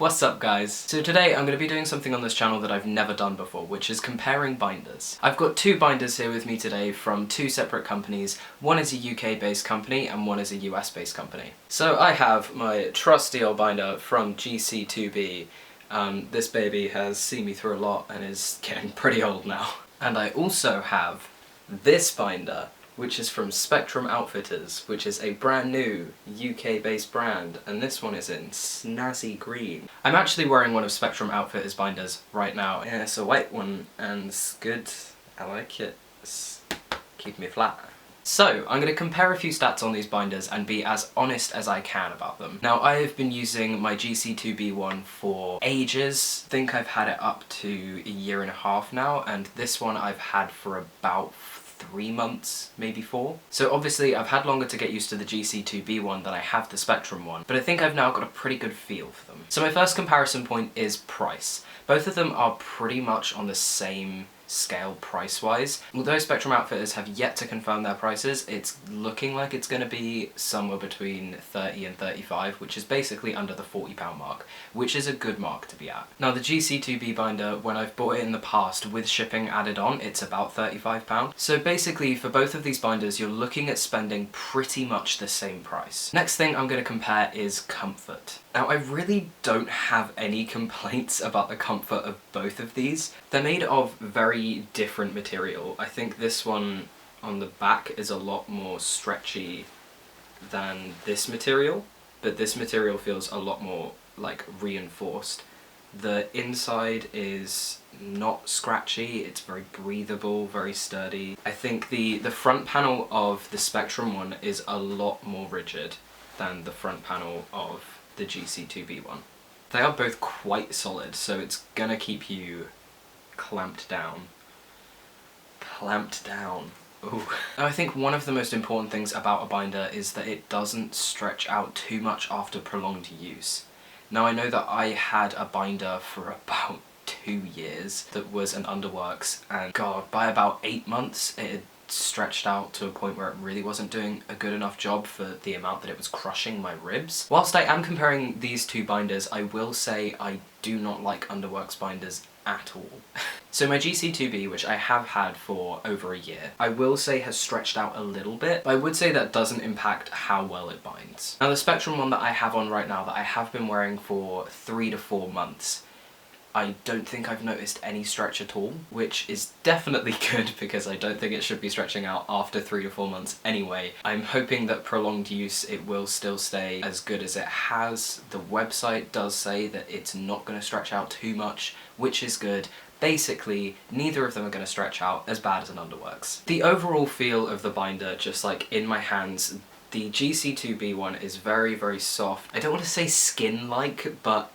What's up guys? So today I'm going to be doing something on this channel that I've never done before, which is comparing binders. I've got two binders here with me today from two separate companies. One is a UK based company and one is a US based company. So I have my trusty old binder from GC2B. This baby has seen me through a lot and is getting pretty old now. And I also have this binder, which is from Spectrum Outfitters, which is a brand new UK-based brand, and this one is in snazzy green. I'm actually wearing one of Spectrum Outfitters binders right now. Yeah, it's a white one, and it's good. I like it. It's keeping me flat. So, I'm going to compare a few stats on these binders and be as honest as I can about them. Now, I have been using my GC2B one for ages. I think I've had it up to a year and a half now, and this one I've had for about 3 months, maybe 4. So obviously I've had longer to get used to the GC2B one than I have the Spectrum one, but I think I've now got a pretty good feel for them. So my first comparison point is price. Both of them are pretty much on the same scale price-wise. Although Spectrum Outfitters have yet to confirm their prices, it's looking like it's going to be somewhere between 30 and 35, which is basically under the £40 mark, which is a good mark to be at. Now the GC2B binder, when I've bought it in the past with shipping added on, it's about £35. So basically for both of these binders you're looking at spending pretty much the same price. Next thing I'm going to compare is comfort. Now I really don't have any complaints about the comfort of both of these. They're made of very different material. I think this one on the back is a lot more stretchy than this material, but this material feels a lot more like reinforced. The inside is not scratchy, it's very breathable, very sturdy. I think the front panel of the Spectrum one is a lot more rigid than the front panel of the GC2B one. They are both quite solid, so it's gonna keep you clamped down. Clamped down. Ooh. Now I think one of the most important things about a binder is that it doesn't stretch out too much after prolonged use. Now I know that I had a binder for about 2 years that was an Underworks, and god, by about 8 months it had stretched out to a point where it really wasn't doing a good enough job for the amount that it was crushing my ribs. Whilst I am comparing these two binders, I will say I do not like Underworks binders at all. So my GC2B, which I have had for over a year, I will say has stretched out a little bit, but I would say that doesn't impact how well it binds. Now the Spectrum one that I have on right now that I have been wearing for 3 to 4 months, I don't think I've noticed any stretch at all, which is definitely good because I don't think it should be stretching out after 3 to 4 months anyway. I'm hoping that prolonged use it will still stay as good as it has. The website does say that it's not going to stretch out too much, which is good. Basically, neither of them are going to stretch out as bad as an Underworks. The overall feel of the binder, just like in my hands, the GC2B one is very, very soft. I don't want to say skin-like, but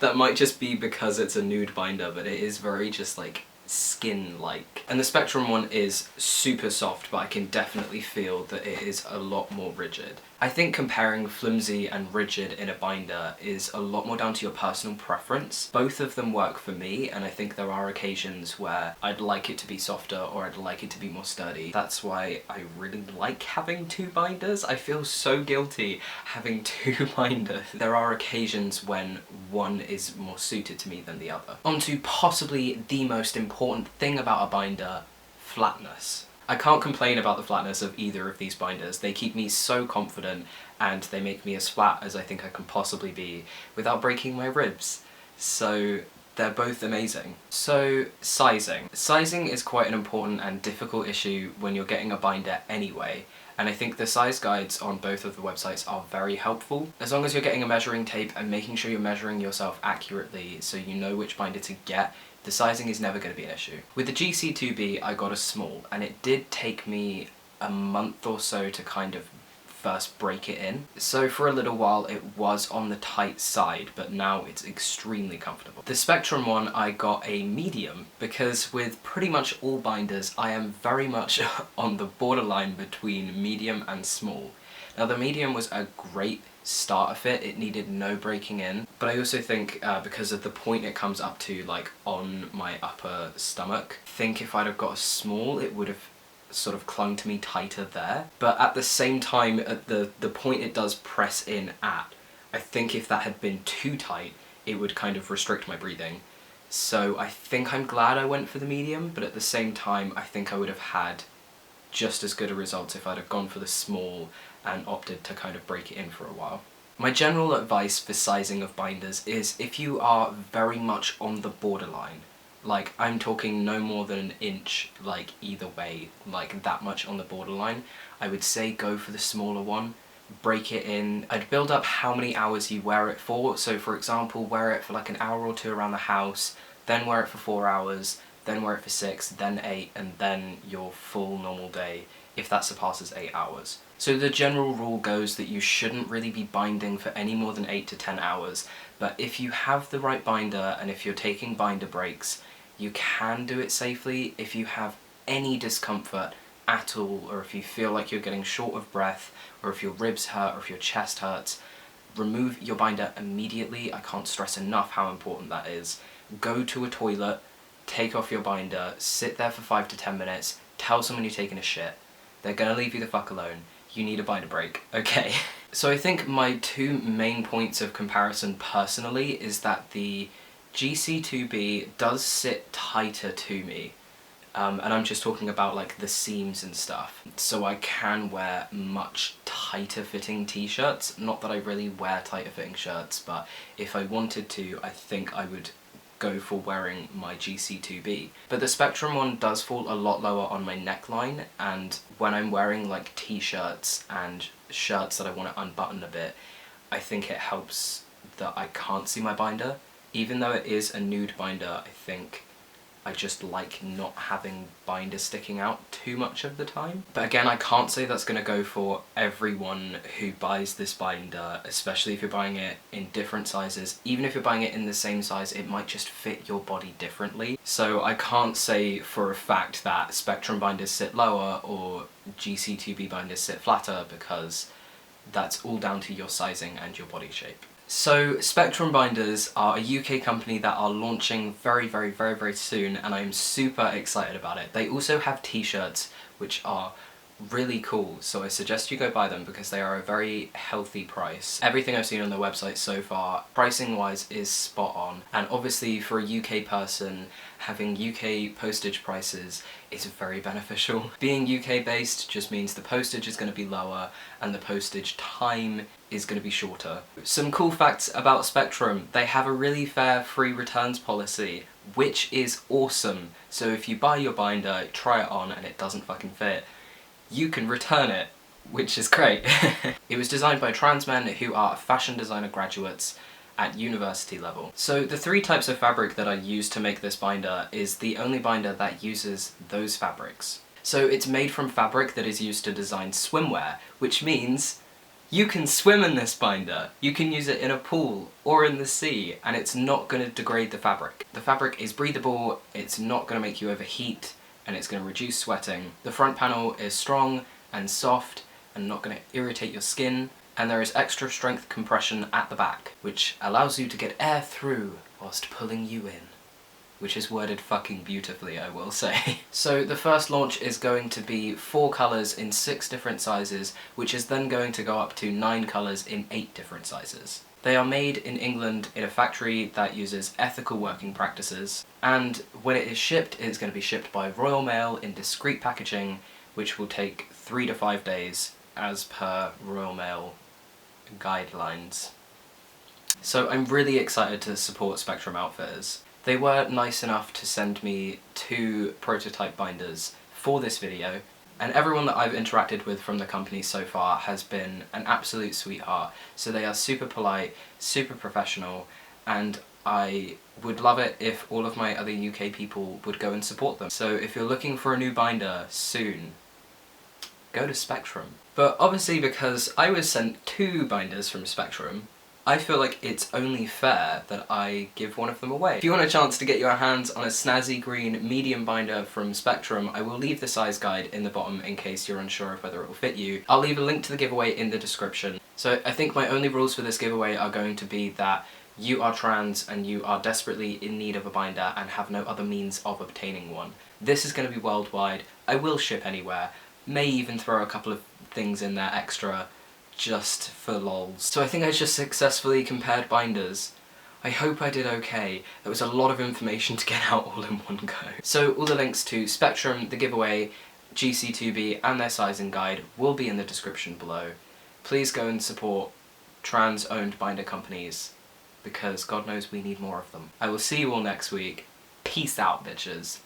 that might just be because it's a nude binder, but it is very just like skin-like. And the Spectrum one is super soft, but I can definitely feel that it is a lot more rigid. I think comparing flimsy and rigid in a binder is a lot more down to your personal preference. Both of them work for me, and I think there are occasions where I'd like it to be softer or I'd like it to be more sturdy. That's why I really like having two binders. I feel so guilty having two binders. There are occasions when one is more suited to me than the other. On to possibly the most important thing about a binder, flatness. I can't complain about the flatness of either of these binders. They keep me so confident and they make me as flat as I think I can possibly be without breaking my ribs. So they're both amazing. So sizing. Sizing is quite an important and difficult issue when you're getting a binder anyway, and I think the size guides on both of the websites are very helpful. As long as you're getting a measuring tape and making sure you're measuring yourself accurately so you know which binder to get, the sizing is never going to be an issue. With the GC2B I got a small, and it did take me a month or so to kind of first break it in. So for a little while it was on the tight side, but now it's extremely comfortable. The Spectrum one I got a medium because with pretty much all binders I am very much on the borderline between medium and small. Now the medium was a great starter fit, it needed no breaking in, but I also think because of the point it comes up to, like on my upper stomach, I think if I'd have got a small it would have sort of clung to me tighter there. But at the same time, at the point it does press in at, I think if that had been too tight, it would kind of restrict my breathing. So I think I'm glad I went for the medium, but at the same time I think I would have had just as good a result if I'd have gone for the small and opted to kind of break it in for a while. My general advice for sizing of binders is if you are very much on the borderline, like I'm talking no more than an inch, like either way, like that much on the borderline, I would say go for the smaller one. Break it in. I'd build up how many hours you wear it for. So for example, wear it for like an hour or two around the house, then wear it for 4 hours, then wear it for 6, then 8, and then your full normal day if that surpasses 8 hours. So the general rule goes that you shouldn't really be binding for any more than 8 to 10 hours, but if you have the right binder and if you're taking binder breaks, you can do it safely. If you have any discomfort at all, or if you feel like you're getting short of breath, or if your ribs hurt, or if your chest hurts, remove your binder immediately. I can't stress enough how important that is. Go to a toilet, take off your binder, sit there for 5 to 10 minutes, tell someone you're taking a shit. They're gonna leave you the fuck alone. You need a binder break, okay? So I think my two main points of comparison personally is that the GC2B does sit tighter to me. And I'm just talking about like the seams and stuff. So I can wear much tighter fitting t-shirts. Not that I really wear tighter fitting shirts, but if I wanted to, I think I would go for wearing my GC2B. But the Spectrum one does fall a lot lower on my neckline, and when I'm wearing like t-shirts and shirts that I want to unbutton a bit, I think it helps that I can't see my binder. Even though it is a nude binder, I think I just like not having binders sticking out too much of the time. But again, I can't say that's going to go for everyone who buys this binder, especially if you're buying it in different sizes. Even if you're buying it in the same size, it might just fit your body differently. So I can't say for a fact that Spectrum binders sit lower or GC2B binders sit flatter, because that's all down to your sizing and your body shape. So Spectrum binders are a UK company that are launching very soon, and I'm super excited about it. They also have t-shirts which are really cool, so I suggest you go buy them because they are a very healthy price. Everything I've seen on their website so far, pricing wise, is spot on, and obviously for a UK person, having UK postage prices is very beneficial. Being UK based just means the postage is going to be lower and the postage time is going to be shorter. Some cool facts about Spectrum: they have a really fair free returns policy, which is awesome. So if you buy your binder, try it on and it doesn't fucking fit, you can return it, which is great. It was designed by trans men who are fashion designer graduates at university level. So the 3 types of fabric that I used to make this binder is the only binder that uses those fabrics. So it's made from fabric that is used to design swimwear, which means you can swim in this binder. You can use it in a pool or in the sea, and it's not going to degrade the fabric. The fabric is breathable, it's not going to make you overheat, and it's going to reduce sweating. The front panel is strong and soft and not going to irritate your skin, and there is extra strength compression at the back, which allows you to get air through whilst pulling you in. Which is worded fucking beautifully, I will say. So the first launch is going to be 4 colours in 6 different sizes, which is then going to go up to 9 colours in 8 different sizes. They are made in England in a factory that uses ethical working practices, and when it is shipped, it's going to be shipped by Royal Mail in discreet packaging, which will take 3 to 5 days as per Royal Mail guidelines. So I'm really excited to support Spectrum Outfitters. They were nice enough to send me 2 prototype binders for this video, and everyone that I've interacted with from the company so far has been an absolute sweetheart. So they are super polite, super professional, and I would love it if all of my other UK people would go and support them. So if you're looking for a new binder soon, go to Spectrum. But obviously, because I was sent 2 binders from Spectrum, I feel like it's only fair that I give one of them away. If you want a chance to get your hands on a snazzy green medium binder from Spectrum, I will leave the size guide in the bottom in case you're unsure of whether it will fit you. I'll leave a link to the giveaway in the description. So I think my only rules for this giveaway are going to be that you are trans and you are desperately in need of a binder and have no other means of obtaining one. This is going to be worldwide. I will ship anywhere. May even throw a couple of things in there extra, just for lols. So I think I just successfully compared binders. I hope I did okay. There was a lot of information to get out all in one go. So all the links to Spectrum, the giveaway, GC2B and their sizing guide will be in the description below. Please go and support trans-owned binder companies, because God knows we need more of them. I will see you all next week. Peace out, bitches.